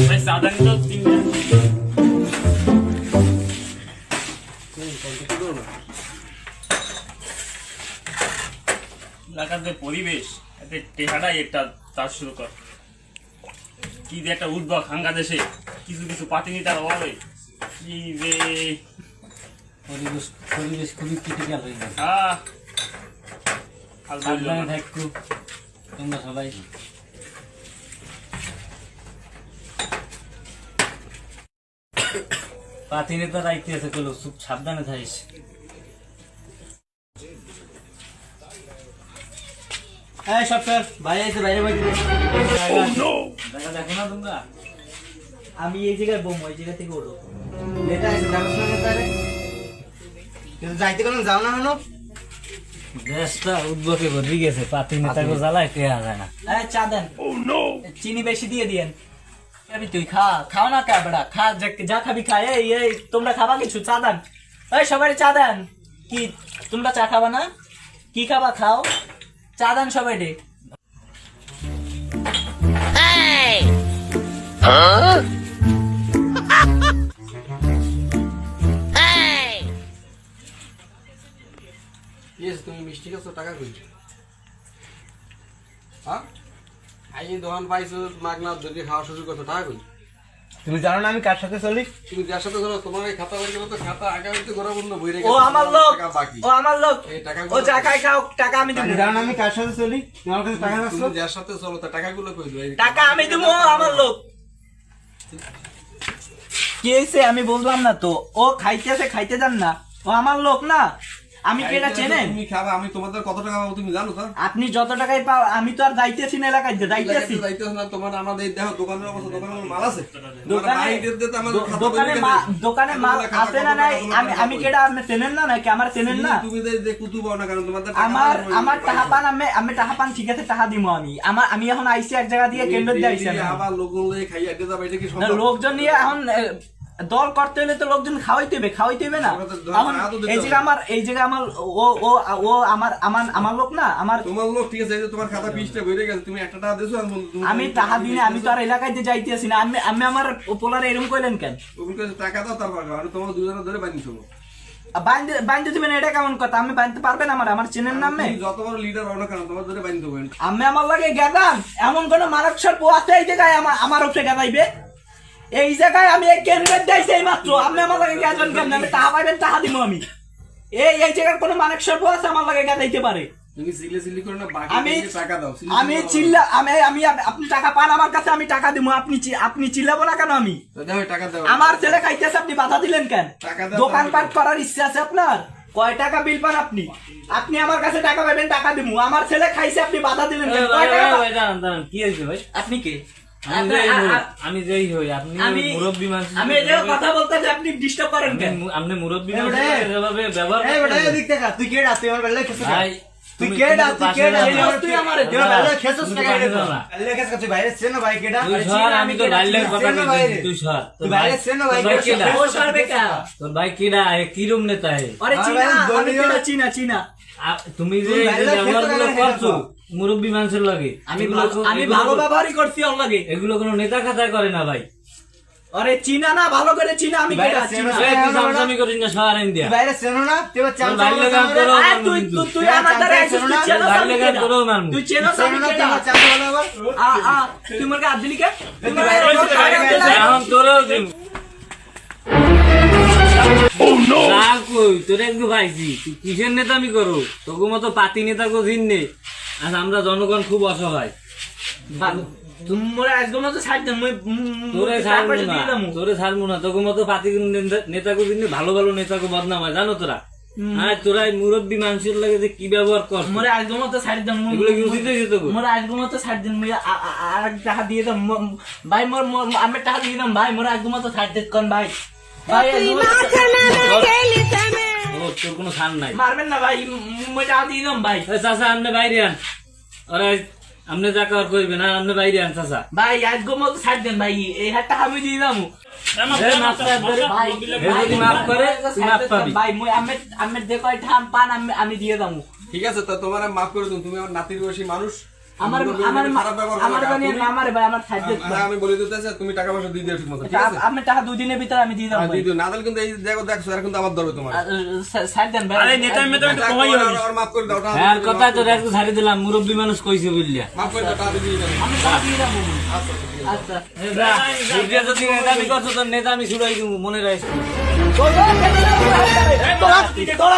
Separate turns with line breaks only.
ভাই সাদা নিতো তিনটা এলাকার যে পরিবেশ এতে টেহাটাই একটা চাষ শুরু কর কি যে একটা উদ্ভব হাঙ্গা দেশে কিছু কিছু পাতিনিতার অভাবে কি যে
পরিবেশ পরিবেশ খুবই ক্রিটিক্যাল হয়ে গেছে। সাবধানে থাকো তোমরা সবাই। পাতি নেতা রাইতে আছে কলো খুব সাবধানে থাকিস। এই সফটওয়্যার ভাই আইছে বাইরে বাইরে দেখা দেখো না তোমরা।
আমি এই জায়গায় বোম ওই জায়গা থেকে ওঠো নেতা আছে জানো না নেতারে কিন্তু যাইতে কোনো যাও না হলো
দেশটা উদ্ভবে ভরে গেছে পাতি নেতাকে জ্বালায় টেয়া যায় না।
এই চা দেন চিনি বেশি দিয়ে দিয়েন আমি তুই খাও না কা বড়া খা যা খাবি খা এই তোমরা খাবা কিছু চা দেন এই সবাই চা দেন কি তোমরা চা খাবা না কি খাবা খাও চা দেন সবাই ডে
তুমি মিষ্টি খাচ্ছ টাকা কই হ্যাঁ আই দোকান পাইছো মাগনা ধরে খাওয়া শুরু করছো টাকা কই
তুমি জানো না আমি কার সাথে চলি
তুমি যার সাথে ধরো তোমার এই খাতা বের করো তো খাতা আগে হইতে ঘোরা বন্ধ বইরে
ও আমার লোক
টাকা বাকি
ও আমার লোক
এই টাকা
ও চা খাই খাও টাকা আমি দেব
জানো না আমি কার সাথে চলি তোমার কাছে টাকা আছে
তুমি যার সাথে চলো তা টাকাগুলো কই দাও
টাকা আমি দেব আমার লোক কি হইছে আমি বললাম না তো ও খাইতে যান না ও আমার লোক না আমি কি এটা চেনেন
তুমি খাবা আমি তোমাদের কত টাকা পাবো তুমি জানো তো
আপনি যত টাকাই পাও আমি তো আর যাইতেছি না এলাকায় যাইতেছি
দায়িত্ব না তোমার আমাদের দেখো দোকানের অবস্থা দোকানে মাল আছে
দোকানে মাল আছে না নাই আমি কেডা আপনি চেনেন না নাকি আমার চেনেন না
তুমি যে কুতু পাও না কারণ তোমাদের
আমার টাকা পান আমি টাকা পান ঠিক আছে টাকা দিমু আমি এখন আইছি এক জায়গা দিয়ে কেন্দ্র দিয়ে আইছি
আবার লোকজন লয়ে খাইয়া দিতে যাবে এটা কি সম্ভব
লোকজন নিয়ে এখন দল করতে হলে তো লোকজন খাওয়াইতে হবে না এখন এই জায়গা আমার ও আমার লোক না আমার
তোমার লোক ঠিক আছে এই যে তোমার খাতা পিসটা বইরে গেছে তুমি একটা টাকা দিছো
আমি টাকা দিনে আমি তো আর এলাকায় যাইতেছি না আমি আমার পোলারে এরকম কইলেন কেন
ওগুলো টাকা দাও তারপর আমি তোমার দুজনে ধরে বানিয়ে দেবো
বান্ধে দিবেন এটা কেমন কথা আমি বানতে পারবেন আমার চেনেন নামে
যত বড় লিডার হও না কেন তোমার ধরে বানিয়ে দেবো
আমি আমার লাগে গেদান এমন কোন মারাক্ষর পোয়াতে এই জায়গায় আমার উপরে গেদাইবে এই জায়গায় আমি এই কেন্দ্রের দিয়েছি এই মাত্র আপনি আমার লাগে গেছেন কেন আমি টাকা পাইবেন টাকা দিব আমি এই জায়গার কোনো মারাক্ষর পোয়াতে আমার লাগে গেদাইতে পারে
তুমি সিলি করে না বাকি টাকা দাও
আমি চিল্লা আমি আপনি টাকা পান আমার কাছে আমি টাকা দিব আপনি চিল্লাবো না কেন আমি
দাও টাকা দাও
আমার ছেলে খাইতেছে আপনি বাধা দিলেন কেন দোকানপাট করার ইচ্ছা আছে আপনার কয় টাকা বিল পান আপনি আমার কাছে টাকা পাবেন টাকা দিব আমার ছেলে খাইছে আপনি বাধা দিলেন কেন কয় টাকা
কি হয়েছে ভাই
আপনি কে
আমি যেই হই আপনি মুরব্বী মানুষ
আমি এই কথা বলতে যে আপনি ডিস্টার্ব করেন কেন
আপনি মুরব্বী মানুষ এভাবে ব্যবহার
এই বেটা এদিক থেকে তুই কে ডাকতে আমার বেলা খেছস
ভাই
তুই কে ডাক
তুই আমারে
তুই বেলা খেছস টাকা রে বেলা খেছস তুই বাইরে চেনো ভাই কেডা
তুই সর আমি তো বাইলের কথা কইছি তুই সর
তুই বাইরে চেনো ভাই
কেডা
ও সরবে কা
তোর ভাই কেডা কি রুম নেতা হে
আরে চিনা চিনা
তুমি যে ব্যবহারগুলো করছো মুরব্বী মানুষের লাগে
আমি ভালো ব্যবহারই করছি ওর লাগে
এগুলো কোনো নেতা খাতা করে না ভাই
আরে চিনা না ভালো করে চিনা আমি কেডা চিনা
তুই সামসামি করিস না শহর ইন্ডিয়া
বাইরে চেনো না তুই চাল
বাইরে গান করো
তুই আমার দ্বারা আইছিস তুই চেনো না
বাইরে গান করো মারমু
তুই চেনো না
চেনো না তুই চাল আবার
তুই মরকে হাত দিলি কে
এখন তোরও দিন তোর একটু ভাইছি তুই কিসের নেতা আমি করো তোকে মতো পাতি নেতা কো দিন নেই আর আমরা জনগণ খুব অসহায়
তোমরা একদম তো ছাড় দেন
তোরে ছাড়বো না তোকে মতো পাতি নেতা কো দিন ভালো ভালো নেতা কো বদনাম হয় জানো তোরা হ্যাঁ তোরা মুরব্বী মানুষের লাগে যে কি ব্যবহার কর
মোরা একদম তো ছাড় দেন
এগুলো কি উচিত হয়েছে তোকে
মোরা একদম তো ছাড় দেন আর টাকা দিয়ে দাম ভাই মোর আমি টাকা দিয়ে দাম ভাই মোরা একদম তো ছাড় দেন কোন ভাই
তোর কোনো ছাড় নাই
মারবেন না ভাই মই টাকা দিয়ে দাম ভাই
চাষা আপনি বাইরে আন আরে আপনি যা কর করবেন না আপনি বাইরে আন চাষা
ভাই একদম তো ছাড় দেন ভাই এই হাতটা আমি দিয়ে দাম ভাই মই আমি দেখো ঠাম পান আমি দিয়ে দাম
ঠিক আছে তো তোমার মাফ করে দিন তুমি আমার নাতির বয়সী মানুষ
আমার
খারাপ ব্যবহার
আমার
করো,
বানিয়ে
তুমি-
আমারে ভাই আমার খাদ্য
হ্যাঁ, আমি বলে দিতেছি তুমি টাকা পয়সা দিয়ে দিও ঠিক মতো ঠিক আছে
আমি টাকা 2 দিনের ভিতরে আমি দিয়ে দেবো
হ্যাঁ,
ভাই।
দিয়ে দিও না তাহলে কিন্তু এই দেখো দেখছো এর কিন্তু আবার ধরবে তোমার
সাইড দেন ভাই
আরে নেতা মেতা একটু কমাই হবে
আর মাফ করে দাও টাকা
হ্যাঁ কথা তো একটু ছাড়ি দিলাম মুরব্বী মানুষ কইছে বুঝলিয়া
মাফ করে দাও টাকা দিয়ে দাও
আমি টাকা দিয়ে দেবো
আচ্ছা ঠিক আছে।
আচ্ছা
বুঝলিয়া যদি নেতামি করছো তোর নেতা আমি ছুড়াই দিব মনে রাখিস
তোরা